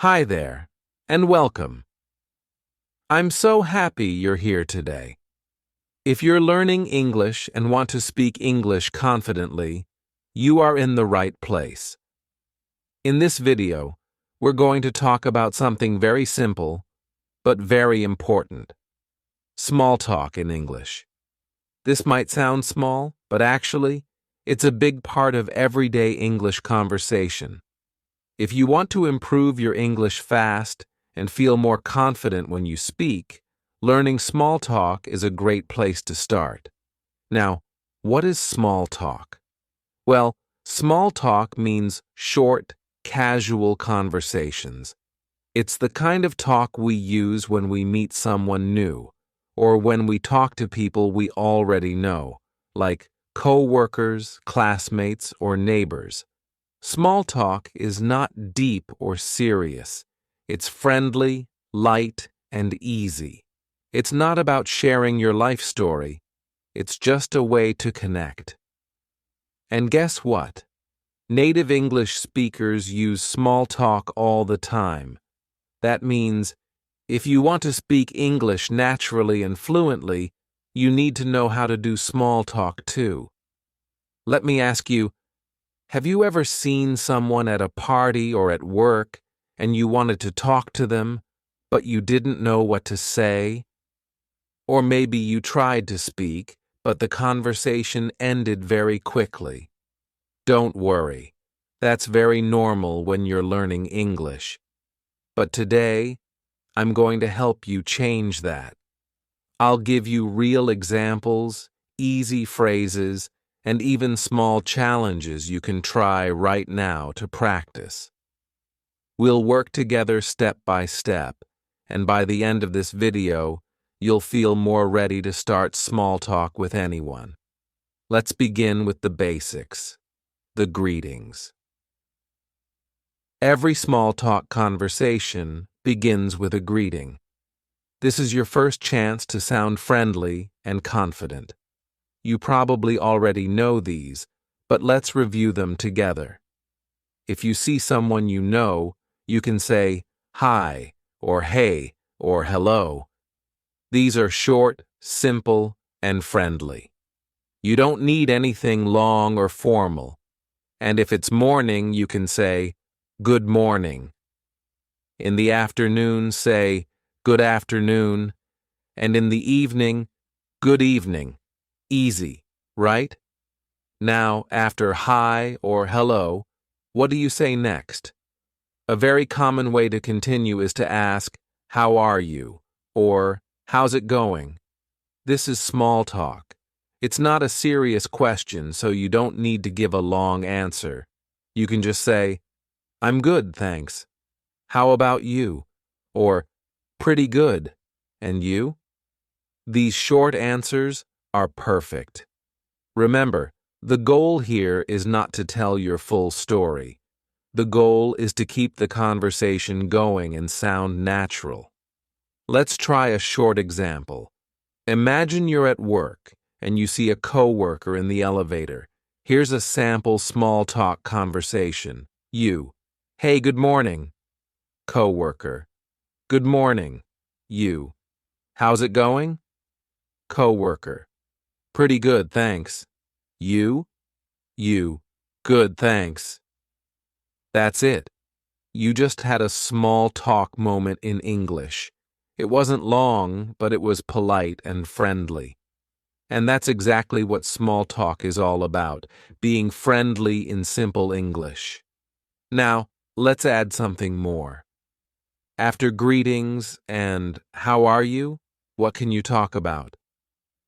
Hi there, and welcome. I'm so happy you're here today. If you're learning English and want to speak English confidently, you are in the right place. In this video, we're going to talk about something very simple, but very important. Small talk in English. This might sound small, but actually, it's a big part of everyday English conversation. If you want to improve your English fast and feel more confident when you speak, learning small talk is a great place to start. Now, what is small talk? Well, small talk means short, casual conversations. It's the kind of talk we use when we meet someone new, or when we talk to people we already know, like co-workers, classmates, or neighbors. Small talk is not deep or serious. It's friendly, light, and easy. It's not about sharing your life story. It's just a way to connect. And guess what? Native English speakers use small talk all the time. That means if you want to speak English naturally and fluently, you need to know how to do small talk too. Let me ask you, have you ever seen someone at a party or at work and you wanted to talk to them, but you didn't know what to say? Or maybe you tried to speak, but the conversation ended very quickly. Don't worry. That's very normal when you're learning English. But today, I'm going to help you change that. I'll give you real examples, easy phrases, and even small challenges you can try right now to practice. We'll work together step by step, and by the end of this video, you'll feel more ready to start small talk with anyone. Let's begin with the basics, the greetings. Every small talk conversation begins with a greeting. This is your first chance to sound friendly and confident. You probably already know these, but let's review them together. If you see someone you know, you can say hi, or hey, or hello. These are short, simple, and friendly. You don't need anything long or formal. And if it's morning, you can say good morning. In the afternoon, say good afternoon. And in the evening, good evening. Easy, right? Now, after hi or hello, what do you say next? A very common way to continue is to ask, how are you? Or, how's it going? This is small talk. It's not a serious question, so you don't need to give a long answer. You can just say, I'm good, thanks. How about you? Or, pretty good. And you? These short answers are perfect. Remember, the goal here is not to tell your full story. The goal is to keep the conversation going and sound natural. Let's try a short example. Imagine you're at work and you see a coworker in the elevator. Here's a sample small talk conversation. You, hey, good morning. Coworker, good morning. You, how's it going? Coworker, pretty good, thanks. You, good, thanks. That's it. You just had a small talk moment in English. It wasn't long, but it was polite and friendly. And that's exactly what small talk is all about, being friendly in simple English. Now, let's add something more. After greetings and how are you, what can you talk about?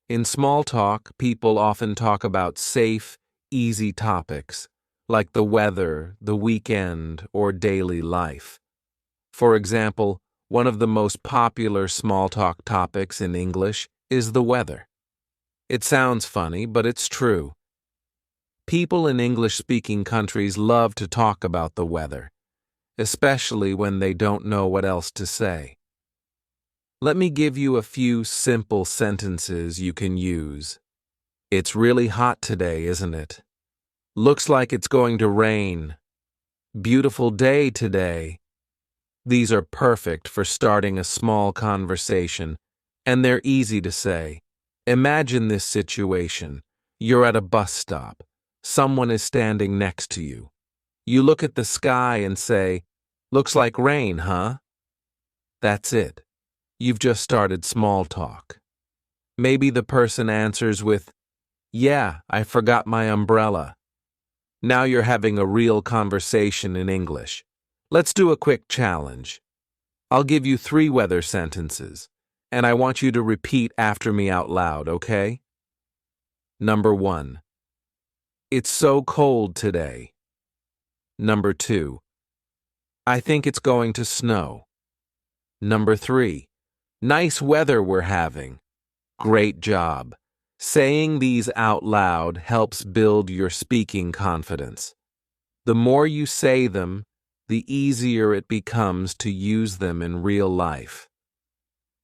In small talk, people often talk about safe, easy topics, like the weather, the weekend, or daily life. For example, one of the most popular small talk topics in English is the weather. It sounds funny, but it's true. People in English-speaking countries love to talk about the weather, especially when they don't know what else to say. Let me give you a few simple sentences you can use. It's really hot today, isn't it? Looks like it's going to rain. Beautiful day today. These are perfect for starting a small conversation, and they're easy to say. Imagine this situation. You're at a bus stop. Someone is standing next to you. You look at the sky and say, "Looks like rain, huh?" That's it. You've just started small talk. Maybe the person answers with, "Yeah, I forgot my umbrella." Now you're having a real conversation in English. Let's do a quick challenge. I'll give you 3 weather sentences, and I want you to repeat after me out loud, okay? Number 1. It's so cold today. Number 2. I think it's going to snow. Number 3. Nice weather we're having. Great job. Saying these out loud helps build your speaking confidence. The more you say them, the easier it becomes to use them in real life.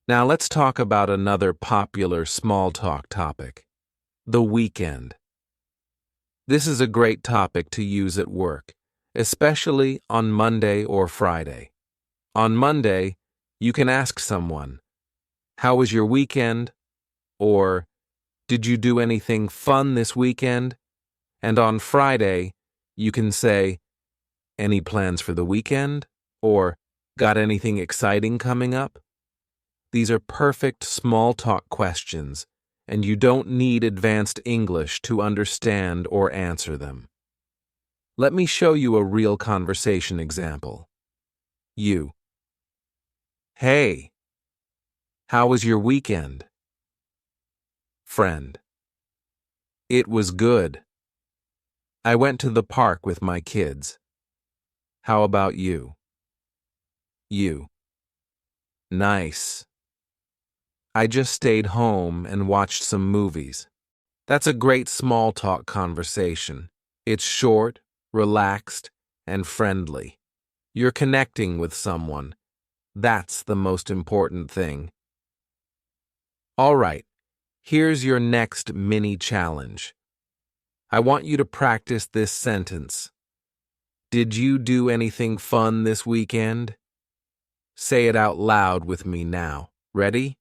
Now let's talk about another popular small talk topic, the weekend. This is a great topic to use at work, especially on Monday or Friday. On Monday, you can ask someone, "How was your weekend?" Or, "Did you do anything fun this weekend?" And on Friday, you can say, "Any plans for the weekend?" Or, "Got anything exciting coming up?" These are perfect small talk questions, and you don't need advanced English to understand or answer them. Let me show you a real conversation example. You. "Hey, how was your weekend?" Friend. "It was good. I went to the park with my kids. How about you?" You. "Nice. I just stayed home and watched some movies." That's a great small talk conversation. It's short, relaxed, and friendly. You're connecting with someone. That's the most important thing. All right, here's your next mini challenge. I want you to practice this sentence. Did you do anything fun this weekend? Say it out loud with me now. Ready?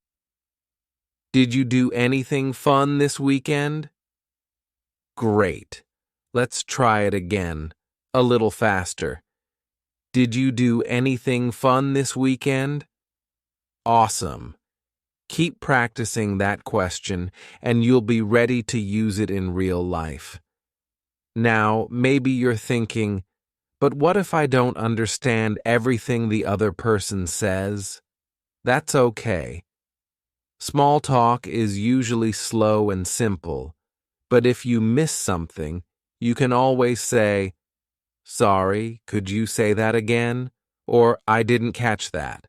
Did you do anything fun this weekend? Great. Let's try it again, a little faster. Did you do anything fun this weekend? Awesome. Keep practicing that question, and you'll be ready to use it in real life. Now, maybe you're thinking, but what if I don't understand everything the other person says? That's okay. Small talk is usually slow and simple, but if you miss something, you can always say, "Sorry, could you say that again?" Or, "I didn't catch that."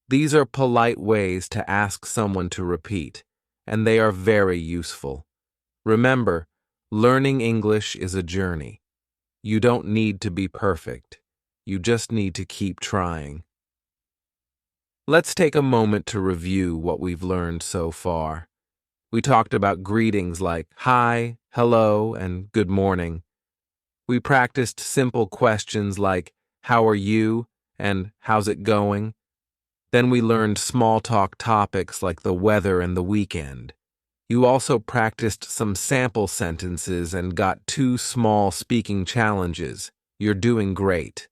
These are polite ways to ask someone to repeat, and they are very useful. Remember, learning English is a journey. You don't need to be perfect. You just need to keep trying. Let's take a moment to review what we've learned so far. We talked about greetings like hi, hello, and good morning. We practiced simple questions like how are you and how's it going? Then we learned small talk topics like the weather and the weekend. You also practiced some sample sentences and got 2 small speaking challenges. You're doing great.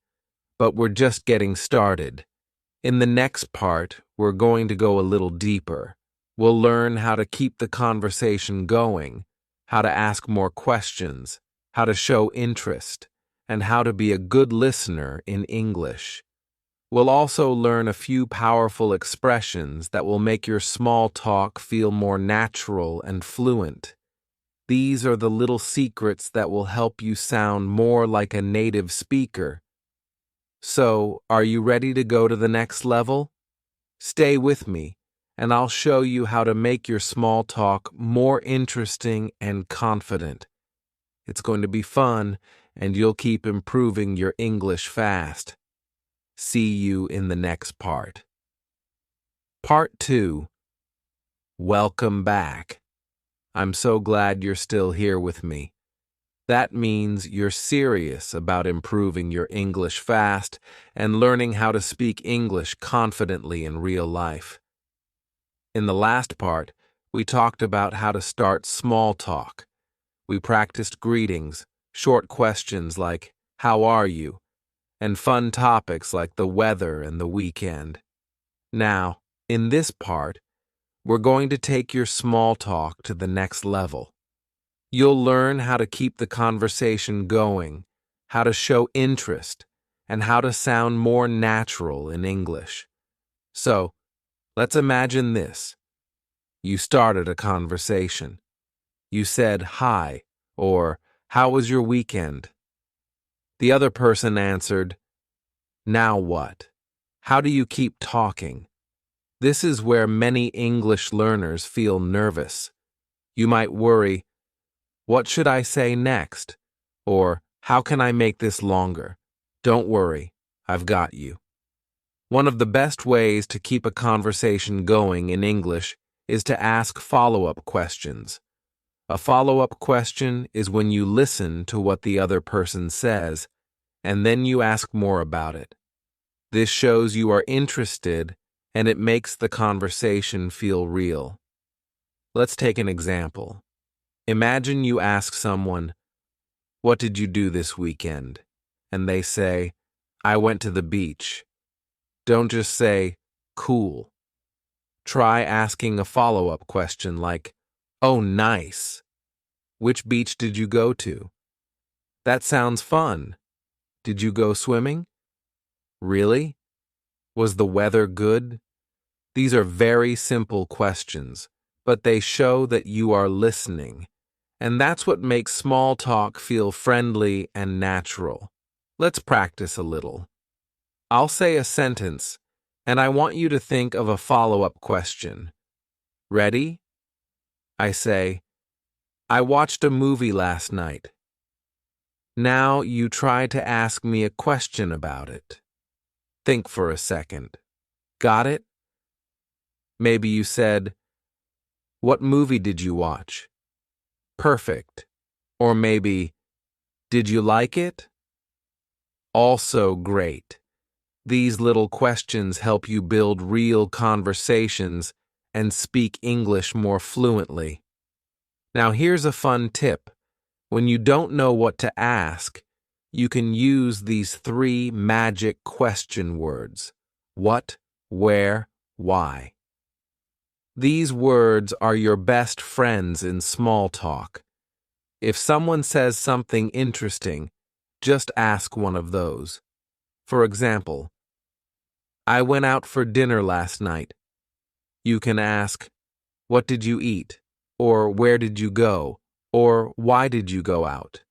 But we're just getting started. In the next part, we're going to go a little deeper. We'll learn how to keep the conversation going, how to ask more questions, how to show interest, and how to be a good listener in English. We'll also learn a few powerful expressions that will make your small talk feel more natural and fluent. These are the little secrets that will help you sound more like a native speaker. So, are you ready to go to the next level? Stay with me, and I'll show you how to make your small talk more interesting and confident. It's going to be fun, and you'll keep improving your English fast. See you in the next part. Part 2. Welcome back. I'm so glad you're still here with me. That means you're serious about improving your English fast and learning how to speak English confidently in real life. In the last part, we talked about how to start small talk. We practiced greetings, short questions like, "How are you?" and fun topics like the weather and the weekend. Now, in this part, we're going to take your small talk to the next level. You'll learn how to keep the conversation going, how to show interest, and how to sound more natural in English. So, let's imagine this. You started a conversation. You said hi, or how was your weekend? The other person answered, now what? How do you keep talking? This is where many English learners feel nervous. You might worry, what should I say next? Or, how can I make this longer? Don't worry, I've got you. One of the best ways to keep a conversation going in English is to ask follow-up questions. A follow-up question is when you listen to what the other person says, and then you ask more about it. This shows you are interested, and it makes the conversation feel real. Let's take an example. Imagine you ask someone, what did you do this weekend? And they say, I went to the beach. Don't just say, cool. Try asking a follow-up question like, oh, nice. Which beach did you go to? That sounds fun. Did you go swimming? Really? Was the weather good? These are very simple questions, but they show that you are listening. And that's what makes small talk feel friendly and natural. Let's practice a little. I'll say a sentence, and I want you to think of a follow-up question. Ready? I say, I watched a movie last night. Now you try to ask me a question about it. Think for a second. Got it? Maybe you said, what movie did you watch? Perfect. Or maybe, did you like it? Also great. These little questions help you build real conversations and speak English more fluently. Now here's a fun tip. When you don't know what to ask, you can use these 3 magic question words. What, where, why. These words are your best friends in small talk. If someone says something interesting, just ask one of those. For example, I went out for dinner last night. You can ask, what did you eat? Or where did you go? Or why did you go out?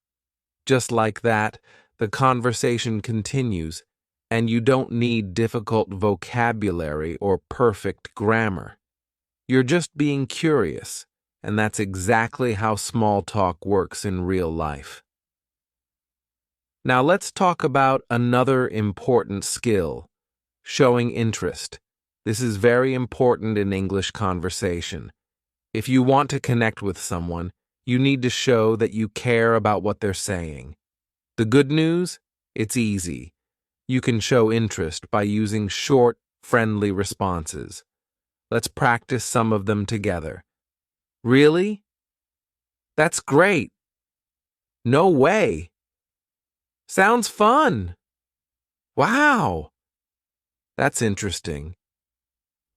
Just like that, the conversation continues, and you don't need difficult vocabulary or perfect grammar. You're just being curious, and that's exactly how small talk works in real life. Now let's talk about another important skill, showing interest. This is very important in English conversation. If you want to connect with someone, you need to show that you care about what they're saying. The good news? It's easy. You can show interest by using short, friendly responses. Let's practice some of them together. Really? That's great. No way. Sounds fun. Wow. That's interesting.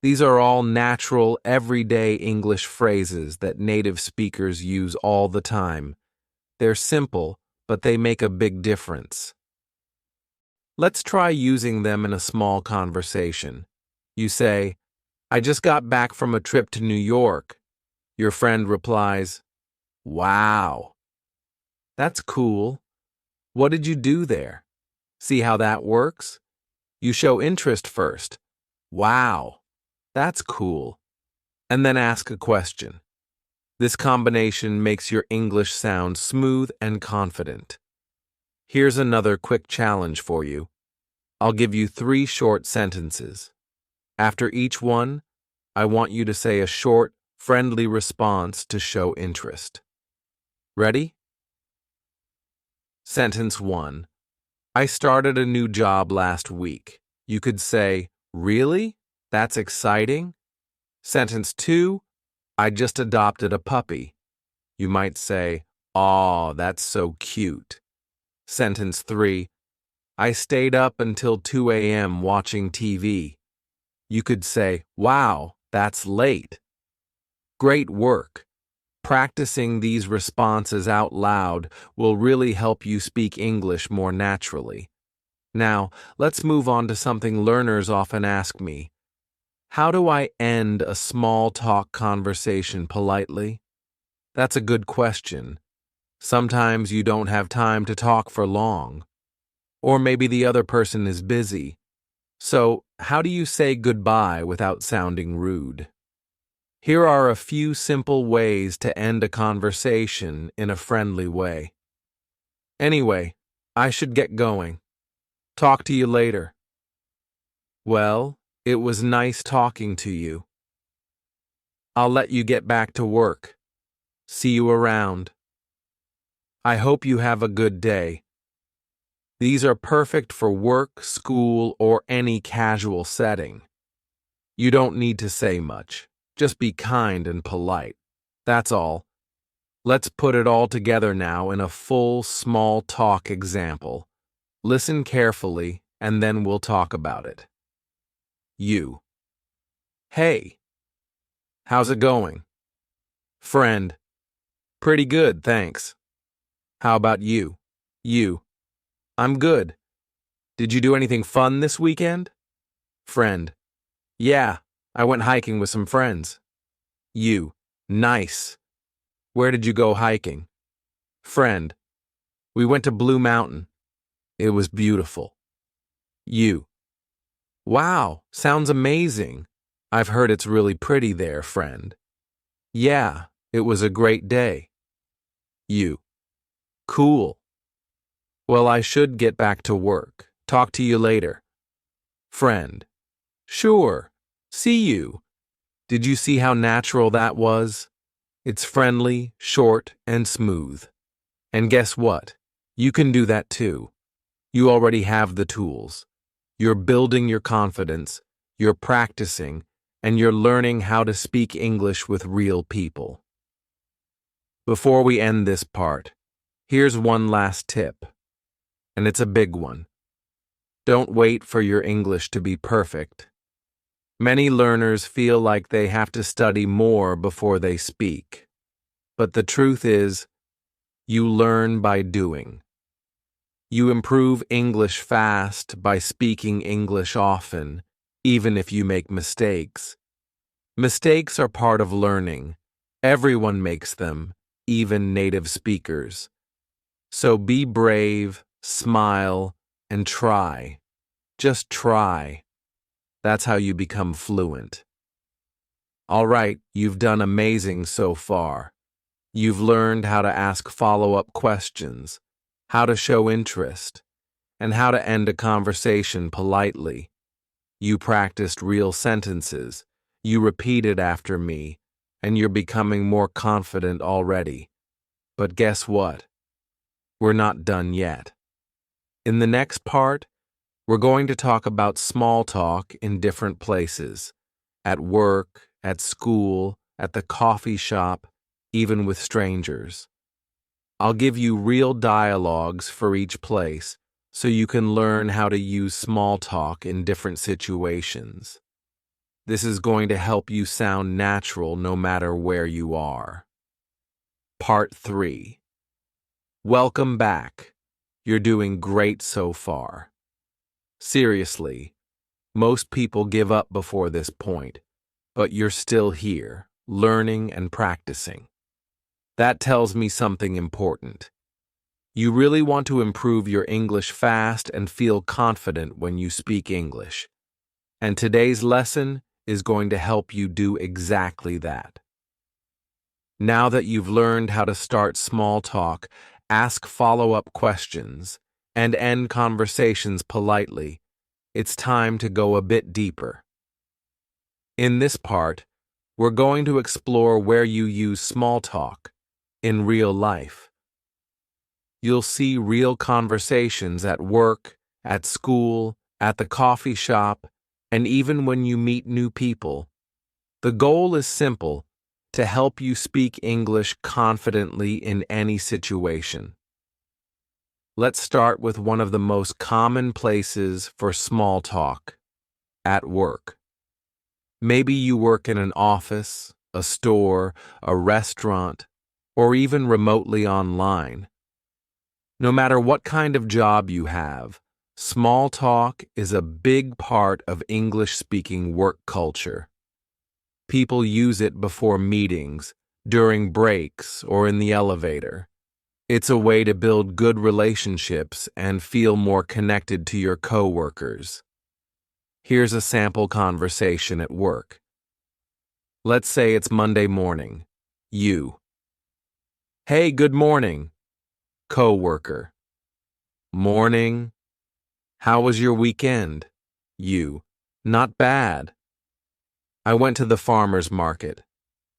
These are all natural, everyday English phrases that native speakers use all the time. They're simple, but they make a big difference. Let's try using them in a small conversation. You say, I just got back from a trip to New York. Your friend replies, wow. That's cool. What did you do there? See how that works? You show interest first. Wow. That's cool. And then ask a question. This combination makes your English sound smooth and confident. Here's another quick challenge for you. I'll give you 3 short sentences. After each one, I want you to say a short, friendly response to show interest. Ready? Sentence 1. I started a new job last week. You could say, really? That's exciting. Sentence 2. I just adopted a puppy. You might say, aw, that's so cute. Sentence 3. I stayed up until 2 a.m. watching TV. You could say, wow, that's late. Great work. Practicing these responses out loud will really help you speak English more naturally. Now, let's move on to something learners often ask me. How do I end a small talk conversation politely? That's a good question. Sometimes you don't have time to talk for long. Or maybe the other person is busy. So, how do you say goodbye without sounding rude? Here are a few simple ways to end a conversation in a friendly way. Anyway, I should get going. Talk to you later. Well, it was nice talking to you. I'll let you get back to work. See you around. I hope you have a good day. These are perfect for work, school, or any casual setting. You don't need to say much. Just be kind and polite. That's all. Let's put it all together now in a full small talk example. Listen carefully, and then we'll talk about it. You. Hey. How's it going? Friend. Pretty good, thanks. How about you? You. I'm good. Did you do anything fun this weekend? Friend. Yeah, I went hiking with some friends. You. Nice. Where did you go hiking? Friend. We went to Blue Mountain. It was beautiful. You. Wow, sounds amazing. I've heard it's really pretty there, friend. Yeah, it was a great day. You. Cool. Well, I should get back to work. Talk to you later. Friend. Sure. See you. Did you see how natural that was? It's friendly, short, and smooth. And guess what? You can do that too. You already have the tools. You're building your confidence, you're practicing, and you're learning how to speak English with real people. Before we end this part, here's one last tip, and it's a big one. Don't wait for your English to be perfect. Many learners feel like they have to study more before they speak. But the truth is, you learn by doing. You improve English fast by speaking English often, even if you make mistakes. Mistakes are part of learning. Everyone makes them, even native speakers. So be brave, smile, and try. Just try. That's how you become fluent. All right, you've done amazing so far. You've learned how to ask follow-up questions, how to show interest, and how to end a conversation politely. You practiced real sentences, you repeated after me, and you're becoming more confident already. But guess what? We're not done yet. In the next part, we're going to talk about small talk in different places, at work, at school, at the coffee shop, even with strangers. I'll give you real dialogues for each place so you can learn how to use small talk in different situations. This is going to help you sound natural no matter where you are. Part 3. Welcome back. You're doing great so far. Seriously, most people give up before this point, but you're still here, learning and practicing. That tells me something important. You really want to improve your English fast and feel confident when you speak English. And today's lesson is going to help you do exactly that. Now that you've learned how to start small talk, ask follow-up questions, and end conversations politely, it's time to go a bit deeper. In this part, we're going to explore where you use small talk in real life. You'll see real conversations at work, at school, at the coffee shop, and even when you meet new people. The goal is simple: to help you speak English confidently in any situation. Let's start with one of the most common places for small talk: at work. Maybe you work in an office, a store, a restaurant, or even remotely online. No matter what kind of job you have, small talk is a big part of English-speaking work culture. People use it before meetings, during breaks, or in the elevator. It's a way to build good relationships and feel more connected to your coworkers. Here's a sample conversation at work. Let's say it's Monday morning. You. Hey, good morning. Coworker. Morning. How was your weekend? You. Not bad. I went to the farmer's market.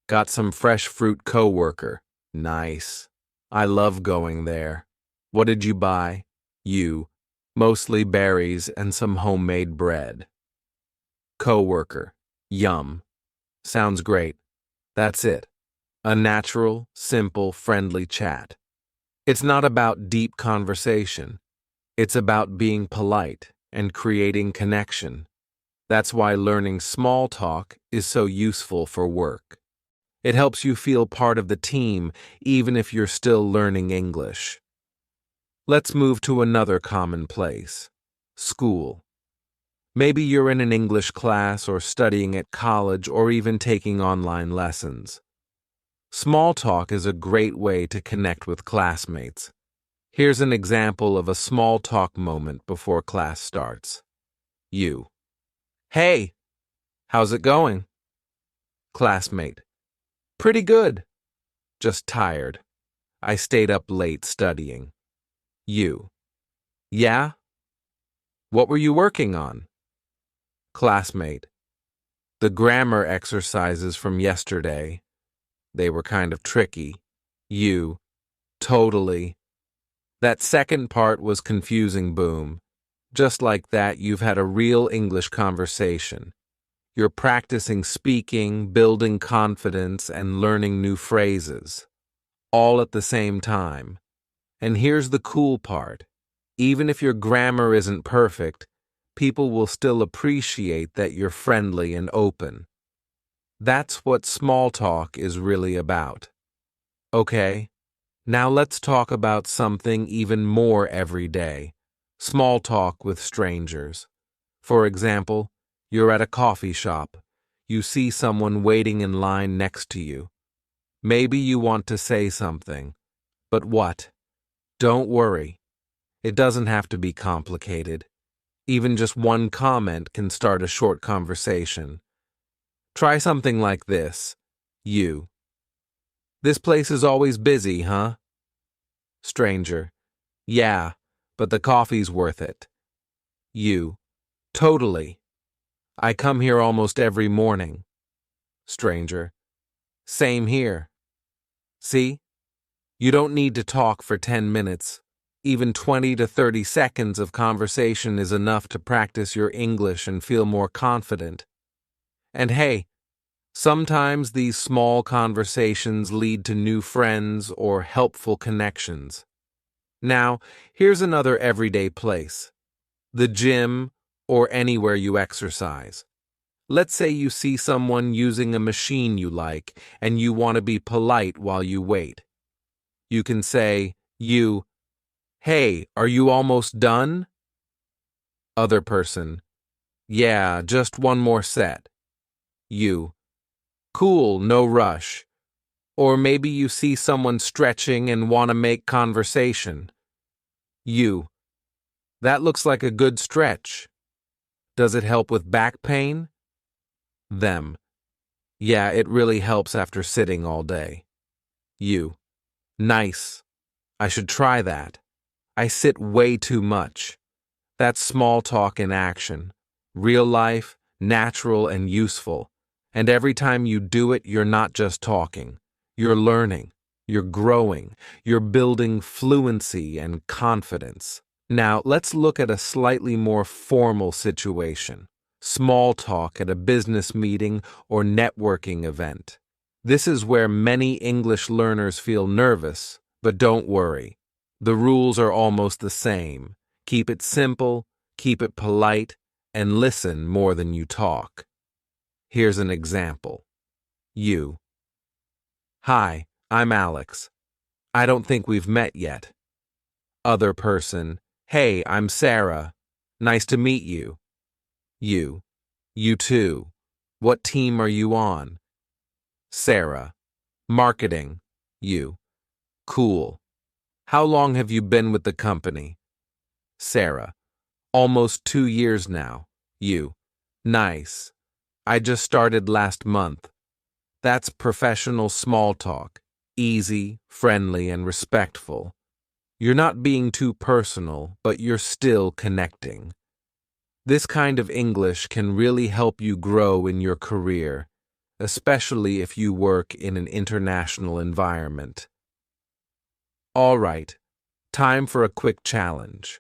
Got some fresh fruit. Coworker. Nice. I love going there. What did you buy? You. Mostly berries and some homemade bread. Coworker. Yum. Sounds great. That's it. A natural, simple, friendly chat. It's not about deep conversation. It's about being polite and creating connection. That's why learning small talk is so useful for work. It helps you feel part of the team even if you're still learning English. Let's move to another common place: school. Maybe you're in an English class or studying at college or even taking online lessons. Small talk is a great way to connect with classmates. Here's an example of a small talk moment before class starts. You. Hey, how's it going? Classmate. Pretty good. Just tired. I stayed up late studying. You. Yeah? What were you working on? Classmate. The grammar exercises from yesterday. They were kind of tricky. You. Totally. That second part was confusing. Boom. Just like that, you've had a real English conversation. You're practicing speaking, building confidence, and learning new phrases, all at the same time. And here's the cool part. Even if your grammar isn't perfect, people will still appreciate that you're friendly and open. That's what small talk is really about. Okay, now let's talk about something even more everyday: small talk with strangers. For example, you're at a coffee shop. You see someone waiting in line next to you. Maybe you want to say something. But what? Don't worry. It doesn't have to be complicated. Even just one comment can start a short conversation. Try something like this. You. This place is always busy, huh? Stranger. Yeah, but the coffee's worth it. You. Totally. I come here almost every morning. Stranger. Same here. See? You don't need to talk for 10 minutes. Even 20 to 30 seconds of conversation is enough to practice your English and feel more confident. And hey, sometimes these small conversations lead to new friends or helpful connections. Now, here's another everyday place: the gym or anywhere you exercise. Let's say you see someone using a machine you like and you want to be polite while you wait. You can say, Hey, are you almost done? Other person. Yeah, just one more set. You. Cool, no rush. Or maybe you see someone stretching and want to make conversation. You. That looks like a good stretch. Does it help with back pain? Them. Yeah, it really helps after sitting all day. You. Nice. I should try that. I sit way too much. That's small talk in action. Real life, natural, and useful. And every time you do it, you're not just talking. You're learning. You're growing. You're building fluency and confidence. Now, let's look at a slightly more formal situation. Small talk at a business meeting or networking event. This is where many English learners feel nervous, but don't worry. The rules are almost the same. Keep it simple, keep it polite, and listen more than you talk. Here's an example. You. Hi, I'm Alex. I don't think we've met yet. Other person. Hey, I'm Sarah. Nice to meet you. You. You too. What team are you on? Sarah. Marketing. You. Cool. How long have you been with the company? Sarah. Almost 2 years now. You. Nice. I just started last month. That's professional small talk. Easy, friendly, and respectful. You're not being too personal, but you're still connecting. This kind of English can really help you grow in your career, especially if you work in an international environment. All right, time for a quick challenge.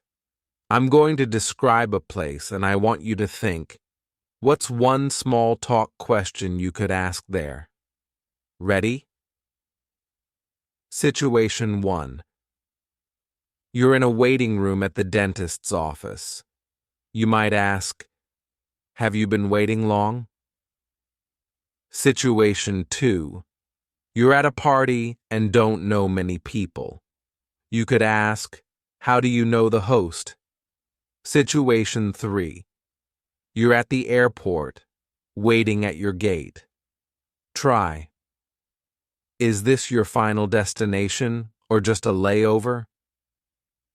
I'm going to describe a place and I want you to think, what's one small talk question you could ask there? Ready? Situation 1. You're in a waiting room at the dentist's office. You might ask, have you been waiting long? Situation 2. You're at a party and don't know many people. You could ask, how do you know the host? Situation 3. You're at the airport, waiting at your gate. Try. Is this your final destination or just a layover?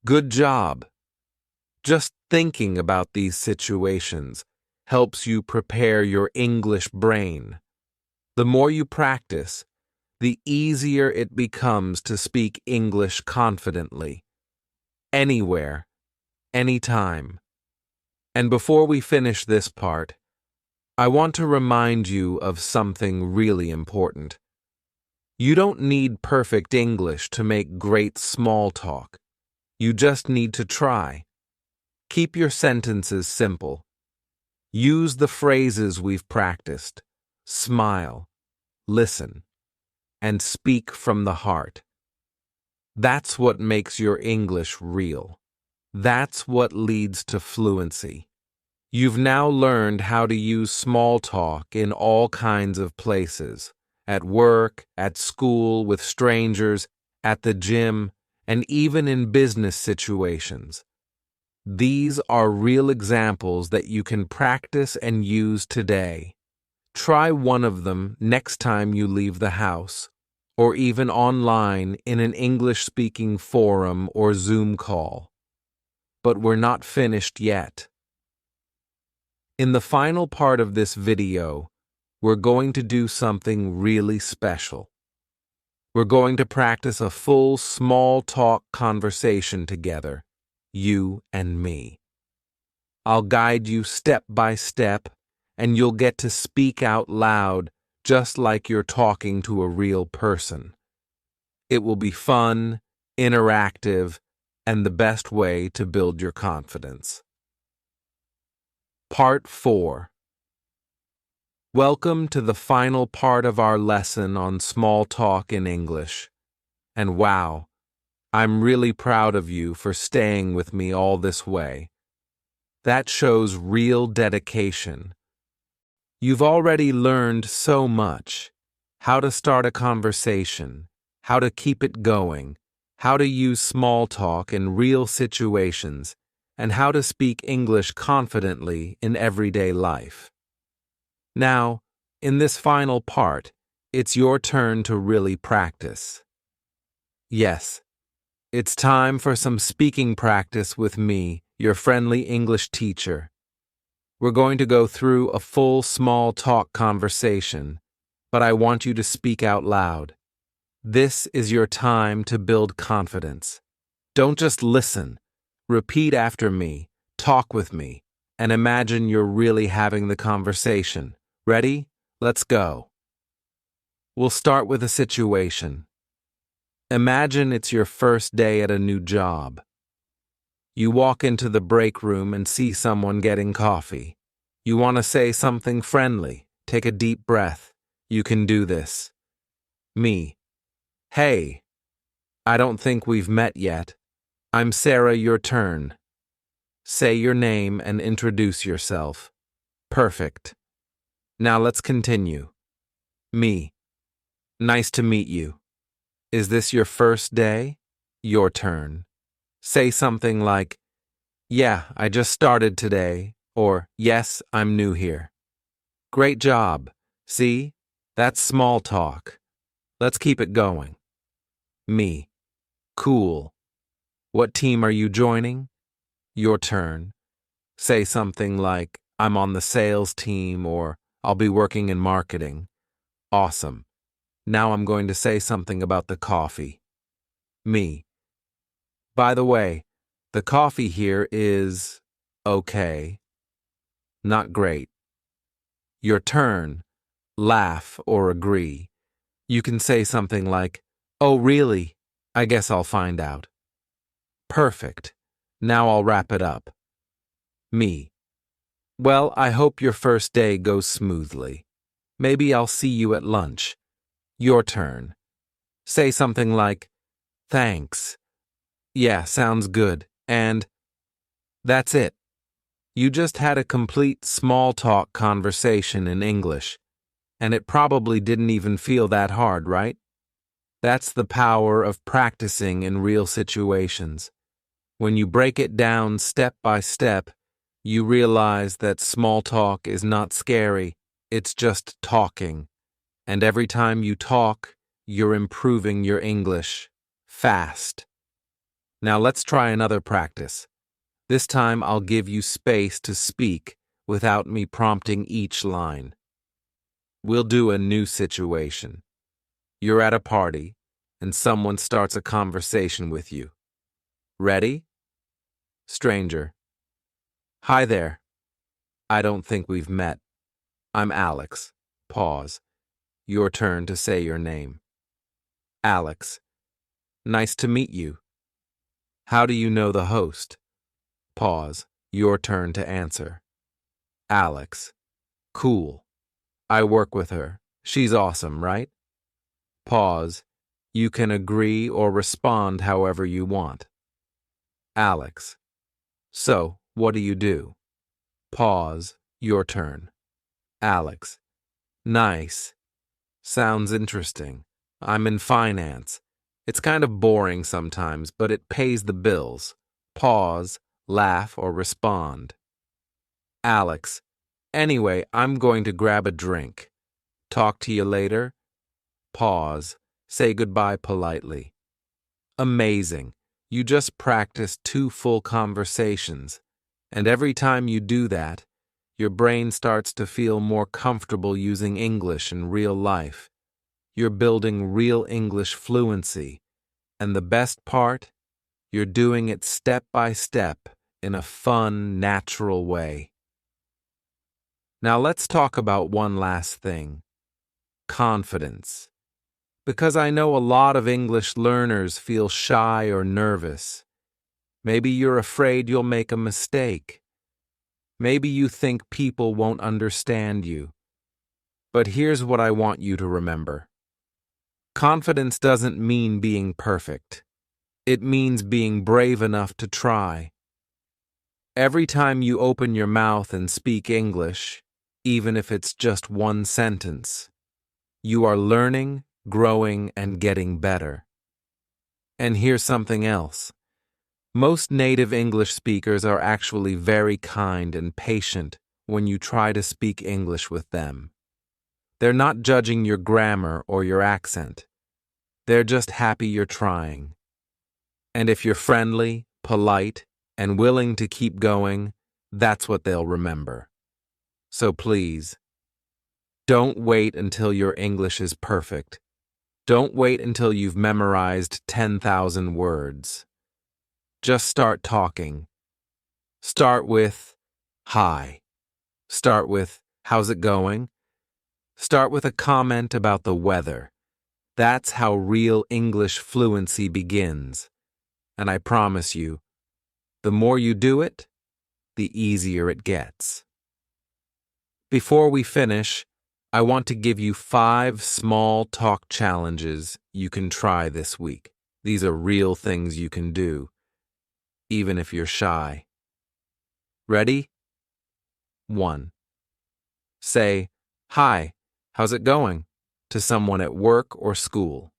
Good job. Just thinking about these situations helps you prepare your English brain. The more you practice, the easier it becomes to speak English confidently. Anywhere, anytime. And before we finish this part, I want to remind you of something really important. You don't need perfect English to make great small talk. You just need to try. Keep your sentences simple. Use the phrases we've practiced. Smile, listen, and speak from the heart. That's what makes your English real. That's what leads to fluency. You've now learned how to use small talk in all kinds of places. At work, at school, with strangers, at the gym, and even in business situations. These are real examples that you can practice and use today. Try one of them next time you leave the house, or even online in an English-speaking forum or Zoom call. But we're not finished yet. In the final part of this video, we're going to do something really special. We're going to practice a full small talk conversation together, you and me. I'll guide you step by step, and you'll get to speak out loud just like you're talking to a real person. It will be fun, interactive, and the best way to build your confidence. Part 4. Welcome to the final part of our lesson on small talk in English. And wow, I'm really proud of you for staying with me all this way. That shows real dedication. You've already learned so much. How to start a conversation, how to keep it going, how to use small talk in real situations, and how to speak English confidently in everyday life. Now, in this final part, it's your turn to really practice. Yes, it's time for some speaking practice with me, your friendly English teacher. We're going to go through a full small talk conversation, but I want you to speak out loud. This is your time to build confidence. Don't just listen. Repeat after me, talk with me, and imagine you're really having the conversation. Ready? Let's go. We'll start with a situation. Imagine it's your first day at a new job. You walk into the break room and see someone getting coffee. You want to say something friendly. Take a deep breath. You can do this. Me. Hey, I don't think we've met yet. I'm Sarah, your turn. Say your name and introduce yourself. Perfect. Now let's continue. Me. Nice to meet you. Is this your first day? Your turn. Say something like, yeah, I just started today, or yes, I'm new here. Great job. See? That's small talk. Let's keep it going. Me. Cool. What team are you joining? Your turn. Say something like, I'm on the sales team, or I'll be working in marketing. Awesome. Now I'm going to say something about the coffee. Me. By the way, the coffee here is okay. Not great. Your turn. Laugh or agree. You can say something like, oh, really? I guess I'll find out. Perfect. Now I'll wrap it up. Me. Well, I hope your first day goes smoothly. Maybe I'll see you at lunch. Your turn. Say something like, thanks. Yeah, sounds good. And that's it. You just had a complete small talk conversation in English, and it probably didn't even feel that hard, right? That's the power of practicing in real situations. When you break it down step by step, you realize that small talk is not scary, it's just talking. And every time you talk, you're improving your English. Fast. Now let's try another practice. This time I'll give you space to speak without me prompting each line. We'll do a new situation. You're at a party, and someone starts a conversation with you. Ready? Stranger. Hi there. I don't think we've met. I'm Alex. Pause. Your turn to say your name. Alex. Nice to meet you. How do you know the host? Pause. Your turn to answer. Alex. Cool. I work with her. She's awesome, right? Pause. You can agree or respond however you want. Alex. So, what do you do? Pause. Your turn. Alex. Nice. Sounds interesting. I'm in finance. It's kind of boring sometimes, but it pays the bills. Pause, laugh, or respond. Alex. Anyway, I'm going to grab a drink. Talk to you later. Pause. Say goodbye politely. Amazing. You just practiced 2 full conversations. And every time you do that, your brain starts to feel more comfortable using English in real life. You're building real English fluency. And the best part? You're doing it step by step in a fun, natural way. Now let's talk about one last thing. Confidence. Because I know a lot of English learners feel shy or nervous. Maybe you're afraid you'll make a mistake. Maybe you think people won't understand you. But here's what I want you to remember. Confidence doesn't mean being perfect. It means being brave enough to try. Every time you open your mouth and speak English, even if it's just one sentence, you are learning, growing, and getting better. And here's something else. Most native English speakers are actually very kind and patient when you try to speak English with them. They're not judging your grammar or your accent. They're just happy you're trying. And if you're friendly, polite, and willing to keep going, that's what they'll remember. So please, don't wait until your English is perfect. Don't wait until you've memorized 10,000 words. Just start talking. Start with, hi. Start with, how's it going? Start with a comment about the weather. That's how real English fluency begins. And I promise you, the more you do it, the easier it gets. Before we finish, I want to give you 5 small talk challenges you can try this week. These are real things you can do, even if you're shy. Ready? 1. Say, "Hi, how's it going?" to someone at work or school.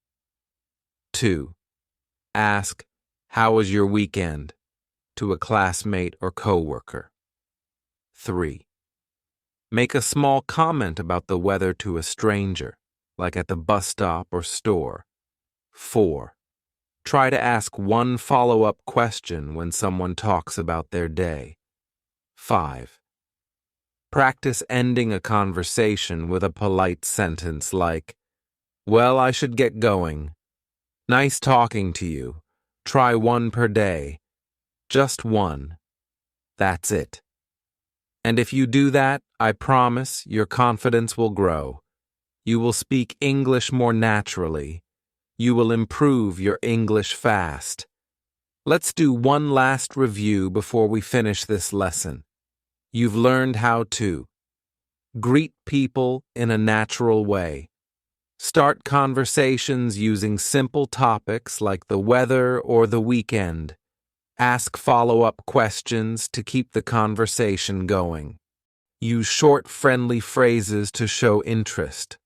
2. Ask, "How was your weekend?" to a classmate or coworker. 3. Make a small comment about the weather to a stranger, like at the bus stop or store. 4. Try to ask one follow-up question when someone talks about their day. 5. Practice ending a conversation with a polite sentence like, "Well, I should get going. Nice talking to you. Try 1 per day. Just 1. That's it." And if you do that, I promise your confidence will grow. You will speak English more naturally. You will improve your English fast. Let's do one last review before we finish this lesson. You've learned how to greet people in a natural way. Start conversations using simple topics like the weather or the weekend. Ask follow-up questions to keep the conversation going. Use short, friendly phrases to show interest.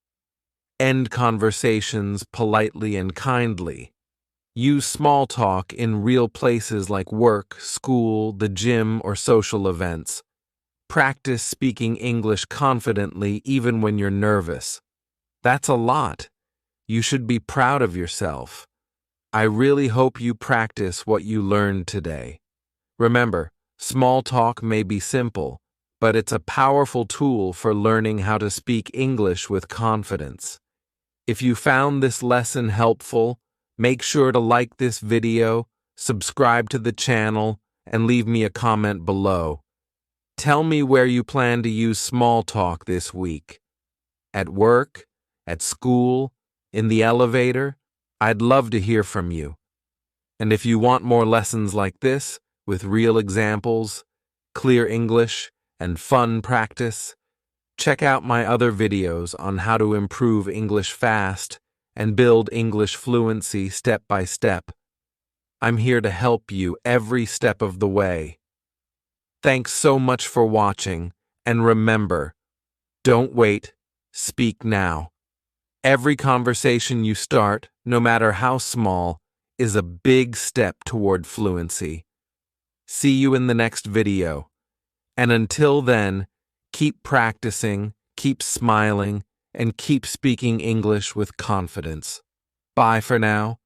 End conversations politely and kindly. Use small talk in real places like work, school, the gym, or social events. Practice speaking English confidently even when you're nervous. That's a lot. You should be proud of yourself. I really hope you practice what you learned today. Remember, small talk may be simple, but it's a powerful tool for learning how to speak English with confidence. If you found this lesson helpful, make sure to like this video, subscribe to the channel, and leave me a comment below. Tell me where you plan to use small talk this week. At work, at school, in the elevator? I'd love to hear from you. And if you want more lessons like this, with real examples, clear English, and fun practice, check out my other videos on how to improve English fast and build English fluency step by step. I'm here to help you every step of the way. Thanks so much for watching, and remember, don't wait, speak now. Every conversation you start, no matter how small, is a big step toward fluency. See you in the next video. And until then, keep practicing, keep smiling, and keep speaking English with confidence. Bye for now.